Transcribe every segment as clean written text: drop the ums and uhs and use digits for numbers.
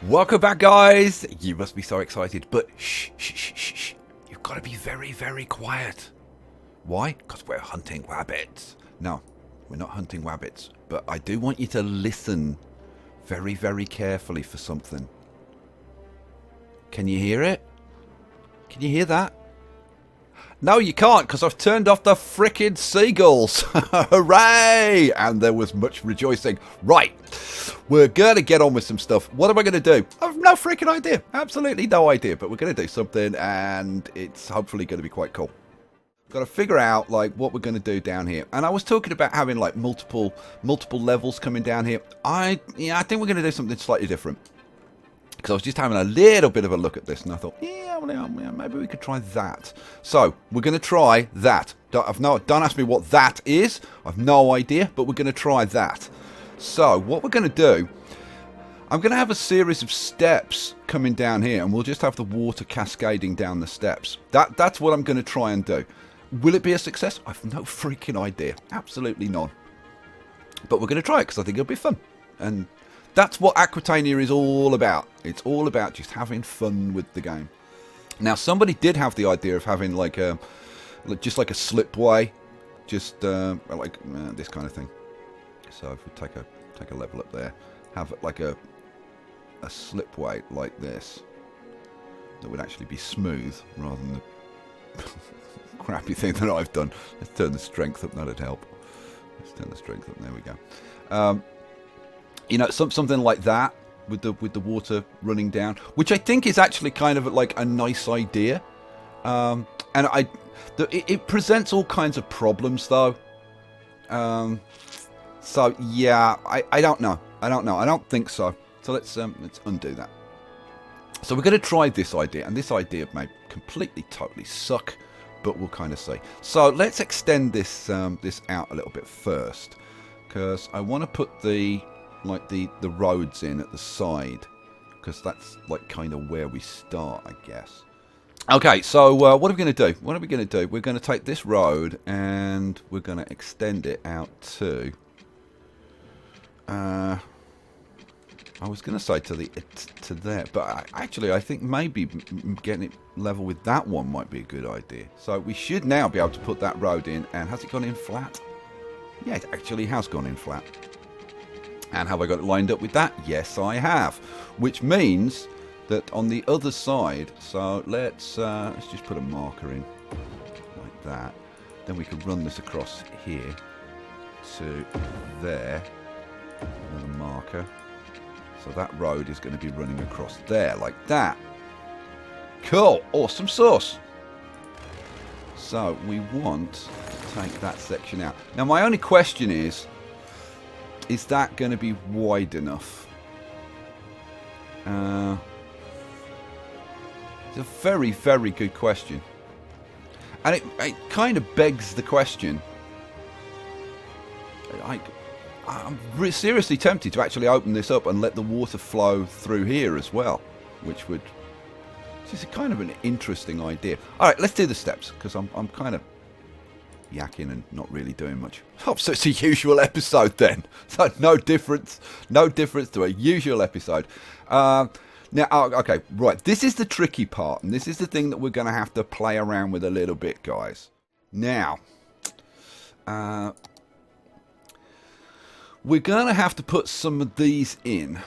Welcome back, guys. You must be so excited, but shh, shh, shh, shh, shh. You've got to be very, very quiet. Why? Because we're hunting rabbits. No, we're not hunting rabbits, but I do want you to listen very, very carefully for something. Can you hear it? Can you hear that? No, you can't, because I've turned off the frickin' seagulls. Hooray! And there was much rejoicing. Right, we're going to get on with some stuff. What am I going to do? I have no freaking idea. Absolutely no idea. But we're going to do something, and it's hopefully going to be quite cool. Got to figure out like what we're going to do down here. And I was talking about having like multiple levels coming down here. I think we're going to do something slightly different. Because I was just having a little bit of a look at this, and I thought, yeah, maybe we could try that. So we're going to try that. Don't ask me what that is. I've no idea, but we're going to try that. So what we're going to do, I'm going to have a series of steps coming down here, and we'll just have the water cascading down the steps. That's what I'm going to try and do. Will it be a success? I've no freaking idea. Absolutely none. But we're going to try it because I think it'll be fun. And that's what Aquitania is all about. It's all about just having fun with the game. Now, somebody did have the idea of having like a, just like a slipway, just like this kind of thing. So if we take a level up there, have like a slipway like this that would actually be smooth rather than the crappy thing that I've done. Let's turn the strength up. That'd help. Let's turn the strength up. There we go. You know, something like that with the water running down, which I think is actually kind of like a nice idea. And it presents all kinds of problems though. So yeah, I don't know. I don't think so. So let's undo that. So we're going to try this idea, and this idea may completely, totally suck, but we'll kind of see. So let's extend this this out a little bit first, because I want to put the roads in at the side, because that's like kind of where we start, I guess. Okay, so what are we going to do? What are we going to do? We're going to take this road and we're going to extend it out to I was going to say to there, but I think maybe getting it level with that one might be a good idea. So we should now be able to put that road in. And has it gone in flat? Yeah, it actually has gone in flat. And have I got it lined up with that? Yes, I have. Which means that on the other side, so let's just put a marker in like that. Then we can run this across here to there. Another marker. So that road is going to be running across there like that. Cool. Awesome sauce. So we want to take that section out. Now my only question is that going to be wide enough? It's a very, very good question. And it kind of begs the question. I'm seriously tempted to actually open this up and let the water flow through here as well, which would... It's kind of an interesting idea. All right, let's do the steps, because I'm kind of yakking and not really doing much. Oh, so it's a usual episode then. So no difference to a usual episode. Now, okay, right. This is the tricky part, and this is the thing that we're going to have to play around with a little bit, guys. Now, we're going to have to put some of these in.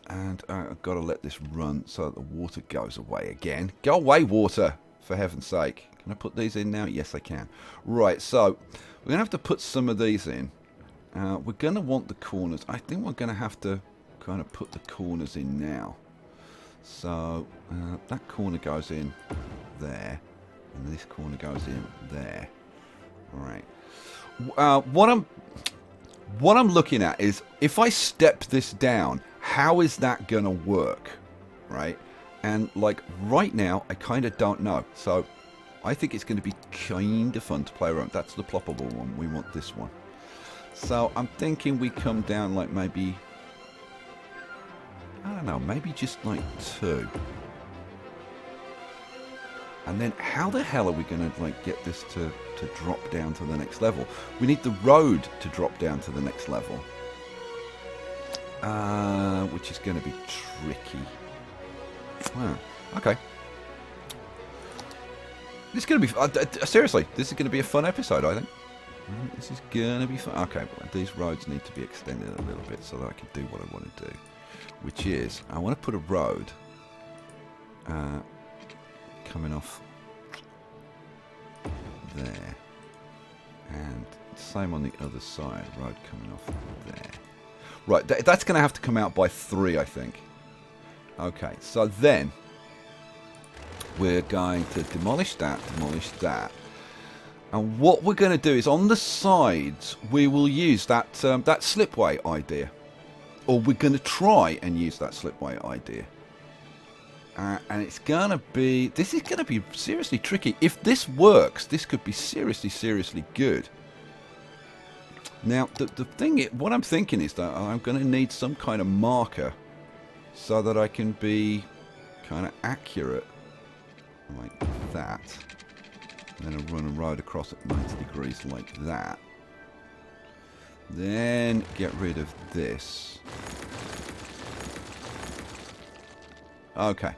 And I've got to let this run so that the water goes away again. Go away, water, for heaven's sake. Can I put these in now? Yes, I can. Right, so we're going to have to put some of these in. We're going to want the corners. I think we're going to have to kind of put the corners in now. So that corner goes in there. And this corner goes in there. All right. What I'm looking at is, if I step this down, how is that going to work? Right? And like right now, I kind of don't know. So I think it's going to be kind of fun to play around. That's the ploppable one. We want this one. So I'm thinking we come down like maybe, I don't know, maybe just like 2. And then how the hell are we going to like get this to drop down to the next level? We need the road to drop down to the next level. which is going to be tricky. Wow. Okay. This is going to be... seriously, this is going to be a fun episode, I think. This is going to be fun. Okay, well, these roads need to be extended a little bit so that I can do what I want to do. Which is, I want to put a road coming off there. And same on the other side, road coming off there. Right, that's going to have to come out by 3, I think. Okay, so then we're going to demolish that. And what we're going to do is on the sides, we will use that that slipway idea. Or we're going to try and use that slipway idea. And it's going to be... This is going to be seriously tricky. If this works, this could be seriously good. Now, the thing... What I'm thinking is that I'm going to need some kind of marker so that I can be kind of accurate. Like that. And then I'll run a road across at 90 degrees like that. Then get rid of this. Okay.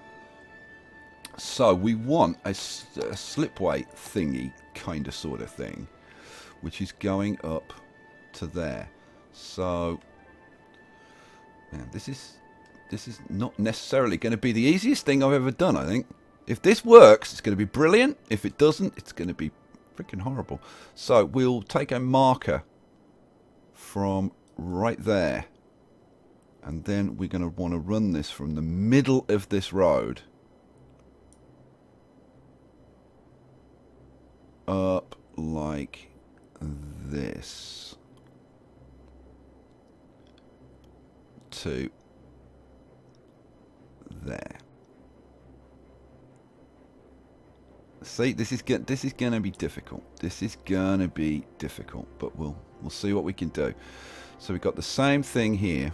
So we want a slipway thingy, kind of sort of thing, which is going up to there. So yeah, this is not necessarily going to be the easiest thing I've ever done, I think. If this works, it's going to be brilliant. If it doesn't, it's going to be freaking horrible. So we'll take a marker from right there. And then we're going to want to run this from the middle of this road up like this to there. See, this is going to be difficult. This is going to be difficult, but we'll see what we can do. So we've got the same thing here.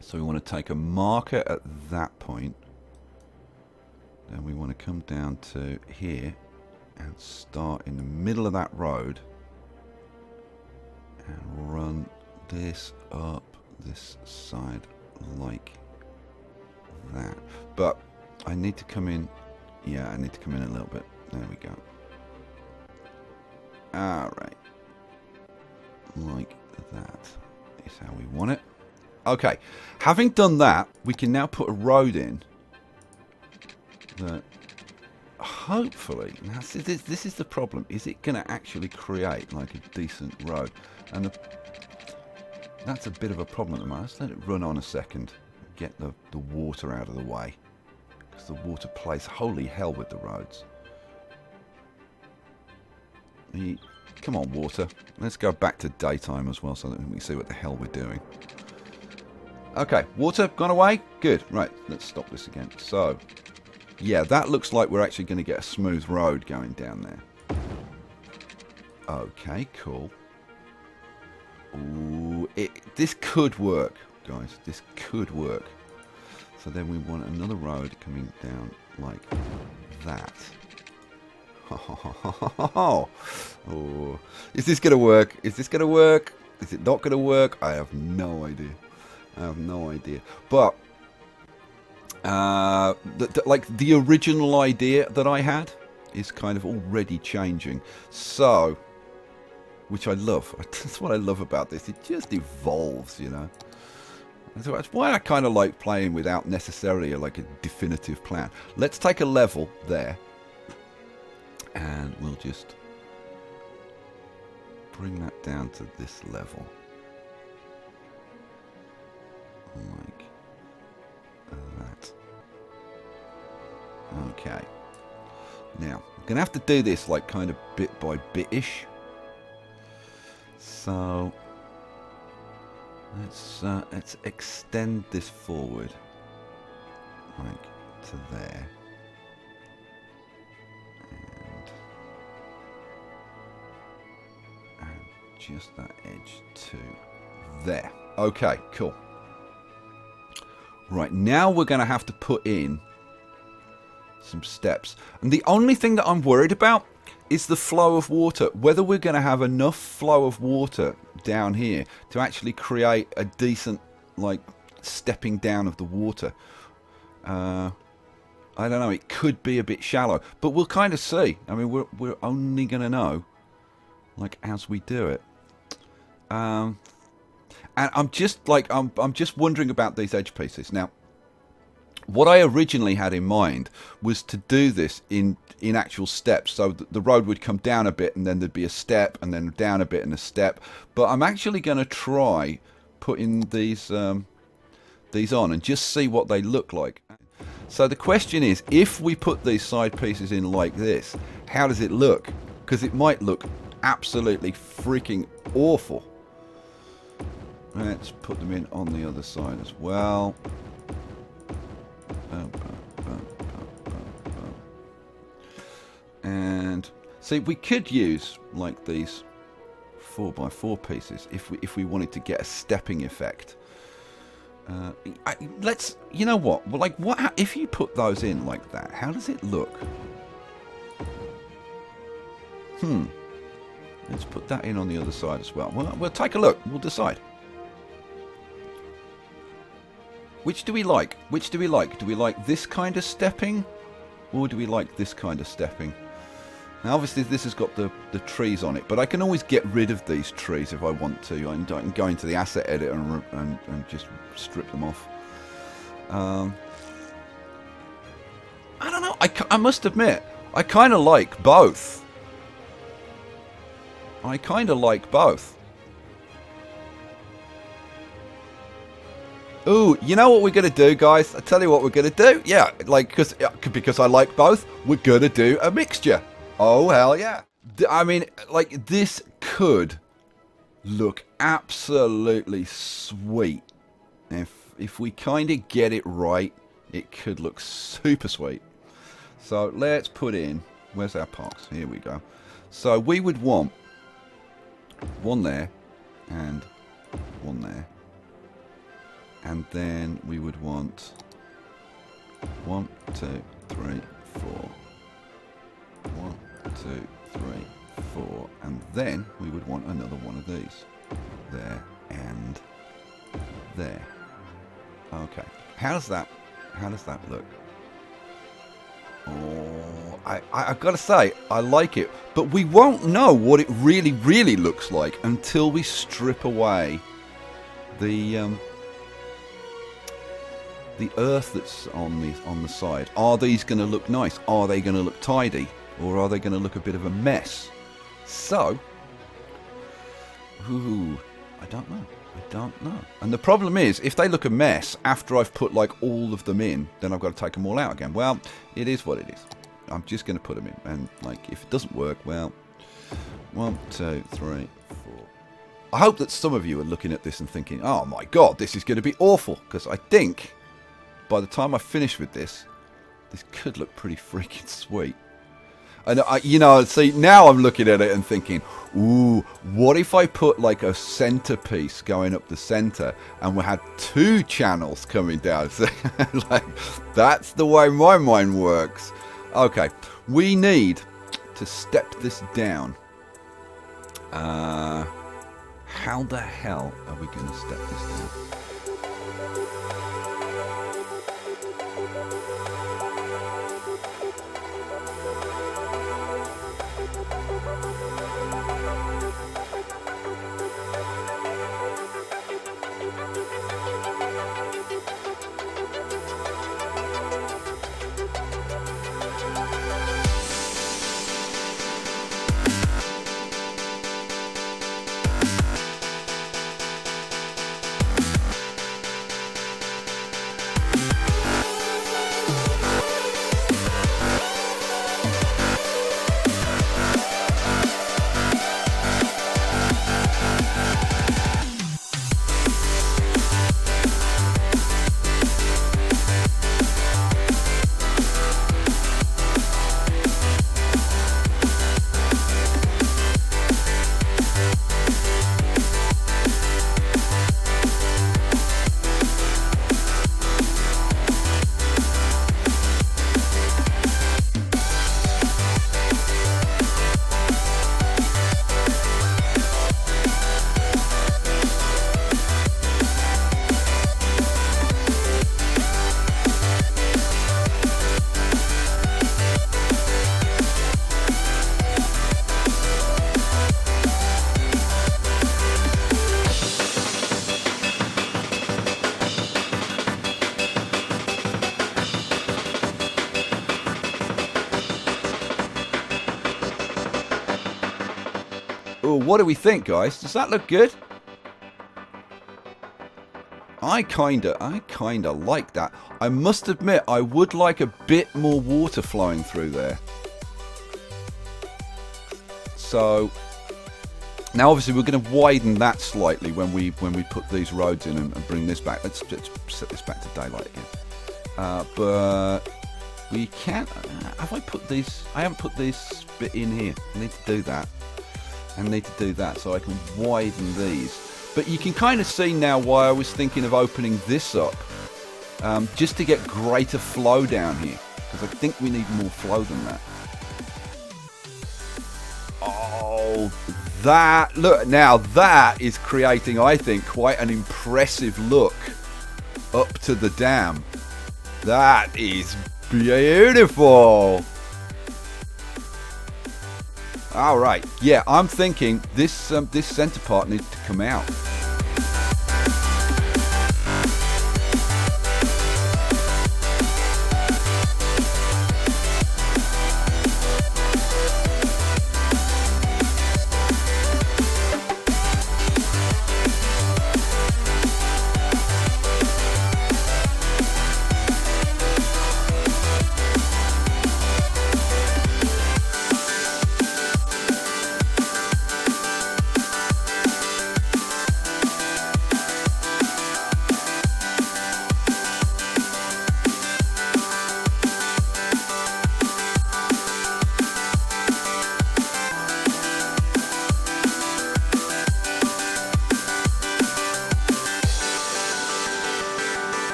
So we want to take a marker at that point. Then we want to come down to here and start in the middle of that road and run this up this side like that. But I need to come in. Yeah, I need to come in a little bit. There we go. Alright. Like that is how we want it. Okay. Having done that, we can now put a road in that hopefully... Now, this is the problem. Is it going to actually create like a decent road? And that's a bit of a problem at the moment. Let's let it run on a second. Get the water out of the way. Because the water plays holy hell with the roads. Come on, water. Let's go back to daytime as well so that we can see what the hell we're doing. Okay, water gone away? Good. Right, let's stop this again. So, yeah, that looks like we're actually going to get a smooth road going down there. Okay, cool. Ooh, this could work, guys. This could work. So then we want another road coming down like that. Oh, is this going to work? Is this going to work? Is it not going to work? I have no idea. I have no idea. But like the original idea that I had is kind of already changing. So, which I love. That's what I love about this. It just evolves, you know. That's why I kind of like playing without necessarily like a definitive plan. Let's take a level there. And we'll just bring that down to this level. Like that. Okay. Now, I'm going to have to do this like kind of bit by bit-ish. So, let's extend this forward. Like to there. Just that edge to there. Okay, cool. Right, now we're going to have to put in some steps. And the only thing that I'm worried about is the flow of water. Whether we're going to have enough flow of water down here to actually create a decent like stepping down of the water. I don't know. It could be a bit shallow, but we'll kind of see. I mean, we're only going to know like as we do it. And I'm just like I'm just wondering about these edge pieces now. What I originally had in mind was to do this in actual steps, so that the road would come down a bit and then there'd be a step and then down a bit and a step. But I'm actually going to try putting these on and just see what they look like. So the question is, if we put these side pieces in like this, how does it look? Because it might look absolutely freaking awful. Let's put them in on the other side as well. And see, we could use like these 4x4 pieces if we wanted to get a stepping effect. Let's, you know what? Well, like what if you put those in like that? How does it look? Let's put that in on the other side as well. We'll take a look. We'll decide. Which do we like? Which do we like? Do we like this kind of stepping? Or do we like this kind of stepping? Now obviously this has got the trees on it, but I can always get rid of these trees if I want to. I can go into the asset editor and just strip them off. I don't know. I must admit, I kind of like both. I kind of like both. Ooh, you know what we're going to do, guys? I'll tell you what we're going to do. Yeah, like, because I like both, we're going to do a mixture. Oh, hell yeah. I mean, like, this could look absolutely sweet. If we kind of get it right, it could look super sweet. So let's put in, where's our parks? Here we go. So we would want one there and one there. And then we would want 1, 2, 3, 4. 1, 2, 3, 4. And then we would want another one of these. There and there. Okay. How does that look? Oh, I've got to say, I like it. But we won't know what it really, really looks like until we strip away the earth that's on the side. Are these going to look nice? Are they going to look tidy? Or are they going to look a bit of a mess? So, I don't know. I don't know. And the problem is, if they look a mess after I've put like all of them in, then I've got to take them all out again. Well, it is what it is. I'm just going to put them in. And like, if it doesn't work, well, 1, 2, 3, 4. I hope that some of you are looking at this and thinking, oh my God, this is going to be awful. Because I think by the time I finish with this could look pretty freaking sweet. And you know, see, now I'm looking at it and thinking, ooh, what if I put like a centerpiece going up the center and we had 2 channels coming down? Like, that's the way my mind works. Okay, we need to step this down. How the hell are we going to step this down? Oh, what do we think, guys? Does that look good? I kinda like that. I must admit, I would like a bit more water flowing through there. So now, obviously, we're going to widen that slightly when we put these roads in and bring this back. Let's set this back to daylight again. But we can't. Have I put these? I haven't put this bit in here. I need to do that. I need to do that so I can widen these. But you can kind of see now why I was thinking of opening this up, just to get greater flow down here, because I think we need more flow than that. Oh, that, look, now that is creating, I think, quite an impressive look up to the dam. That is beautiful. All right, yeah, I'm thinking this center part needs to come out.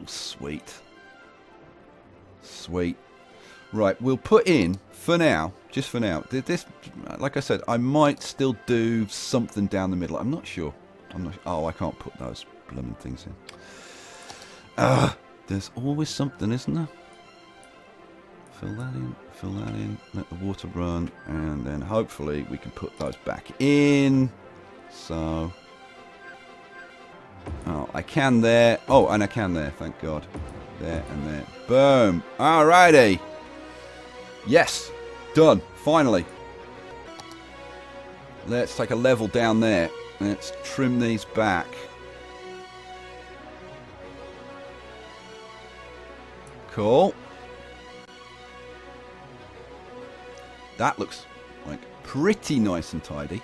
Sweet. Sweet. Right, we'll put in, for now, just for now, this, like I said, I might still do something down the middle. I'm not sure. Oh, I can't put those blooming things in. There's always something, isn't there? Fill that in, let the water run, and then hopefully we can put those back in. So... oh, I can there. Oh, and I can there, thank God. There and there. Boom. Alrighty. Yes. Done. Finally. Let's take a level down there. Let's trim these back. Cool. That looks like pretty nice and tidy.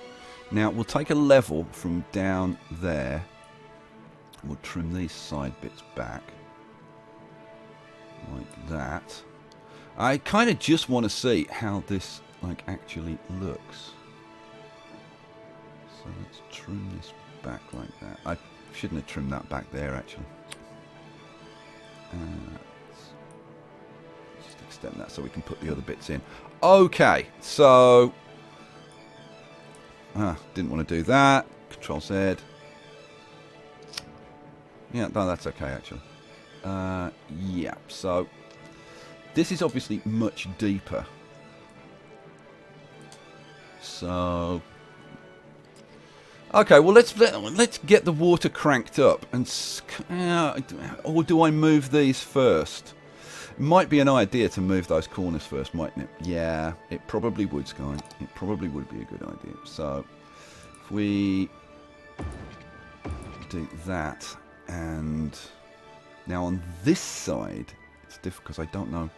Now, we'll take a level from down there. We'll trim these side bits back like that. I kind of just want to see how this actually looks. So let's trim this back like that. I shouldn't have trimmed that back there actually. Let's just extend that so we can put the other bits in. Okay, so didn't want to do that. Control Z. Yeah, no, that's okay, actually. Yeah, so this is obviously much deeper. So, okay, well let's get the water cranked up, and or do I move these first? It might be an idea to move those corners first, mightn't it? Yeah, it probably would, Skye. It probably would be a good idea. So, if we do that. And now on this side, it's difficult because I don't know.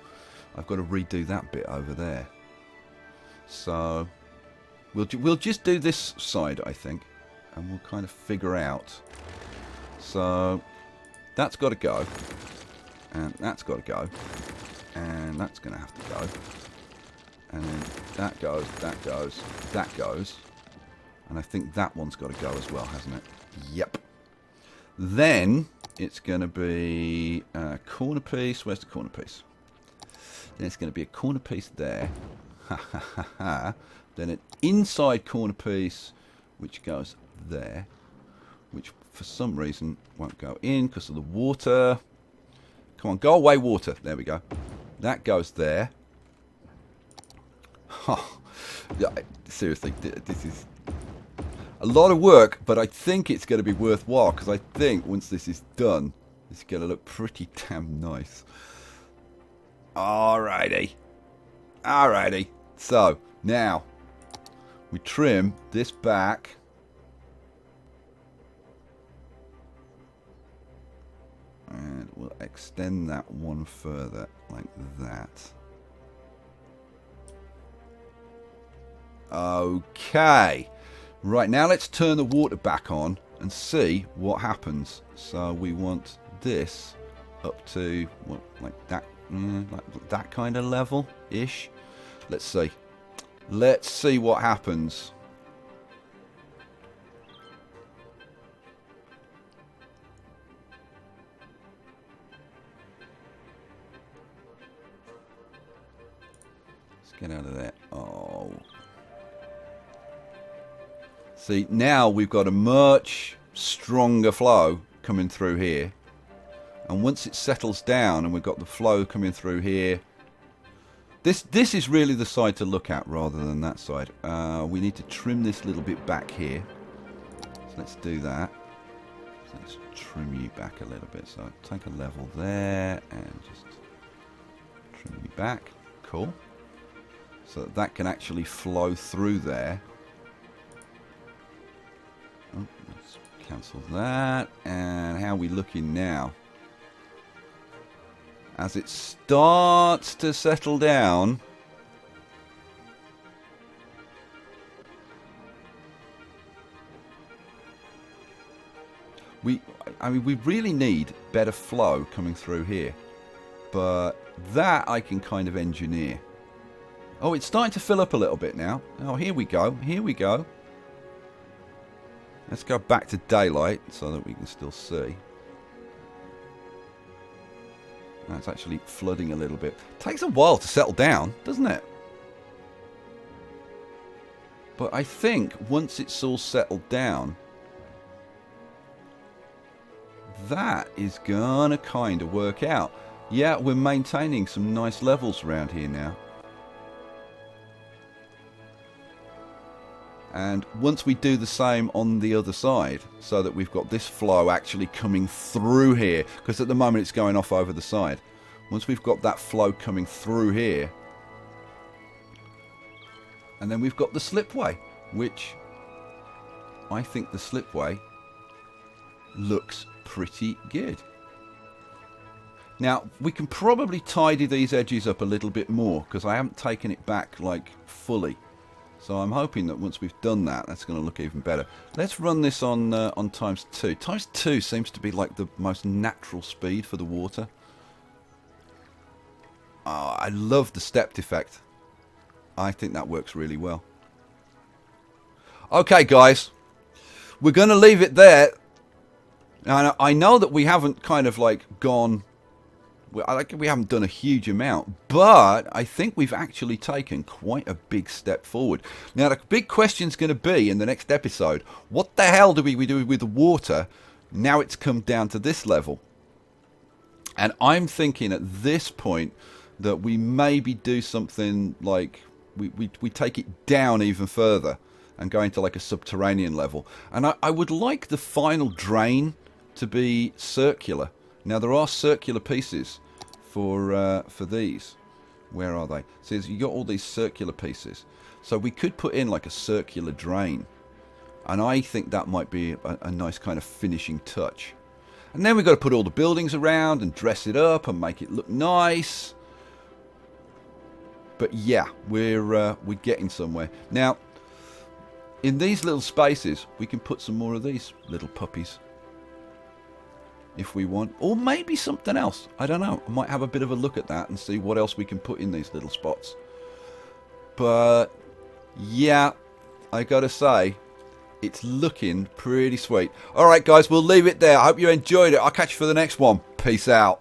I've got to redo that bit over there. So we'll just do this side, I think, and we'll kind of figure out. So that's got to go, and that's got to go, and that's going to have to go, and then that goes, that goes, that goes, and I think that one's got to go as well, hasn't it? Yep. Then it's going to be a corner piece. Where's the corner piece? Then it's going to be a corner piece there. Then an inside corner piece, which goes there, which for some reason won't go in because of the water. Come on, go away, water. There we go. That goes there. Oh, yeah, seriously, this is... A lot of work, but I think it's going to be worthwhile, because I think once this is done, it's going to look pretty damn nice. Alrighty. Alrighty. So, now, we trim this back. And we'll extend that one further, like that. Okay. Right, now let's turn the water back on and see what happens. So we want this up to, what, like that kind of level-ish. Let's see. Let's see what happens. Let's get out of there. Oh. See, now we've got a much stronger flow coming through here. And once it settles down and we've got the flow coming through here, this is really the side to look at rather than that side. We need to trim this little bit back here. So let's do that. So let's trim you back a little bit. So take a level there and just trim you back. Cool. So that can actually flow through there. Oh, let's cancel that. And how are we looking now? As it starts to settle down, we really need better flow coming through here. But that I can kind of engineer. Oh, it's starting to fill up a little bit now. Oh, here we go. Here we go. Let's go back to daylight so that we can still see. That's actually flooding a little bit. Takes a while to settle down, doesn't it? But I think once it's all settled down, that is gonna kind of work out. Yeah, we're maintaining some nice levels around here now. And once we do the same on the other side, so that we've got this flow actually coming through here, because at the moment it's going off over the side. Once we've got that flow coming through here, and then we've got the slipway, which I think the slipway looks pretty good. Now, we can probably tidy these edges up a little bit more, because I haven't taken it back like fully. So I'm hoping that once we've done that, that's going to look even better. Let's run this on ×2. ×2 seems to be like the most natural speed for the water. Oh, I love the stepped effect. I think that works really well. Okay, guys. We're going to leave it there. And I know that we haven't kind of like gone... we haven't done a huge amount, but I think we've actually taken quite a big step forward. Now, the big question's going to be in the next episode, what the hell do we do with the water now it's come down to this level? And I'm thinking at this point that we maybe do something like we take it down even further and go into like a subterranean level. And I would like the final drain to be circular. Now, there are circular pieces for these. Where are they? So you got all these circular pieces. So we could put in like a circular drain. And I think that might be a nice kind of finishing touch. And then we've got to put all the buildings around and dress it up and make it look nice. But yeah, we're getting somewhere. Now, in these little spaces, we can put some more of these little puppies. If we want, or maybe something else. I don't know. I might have a bit of a look at that and see what else we can put in these little spots. But yeah, I gotta say, it's looking pretty sweet. Alright guys, we'll leave it there. I hope you enjoyed it. I'll catch you for the next one. Peace out.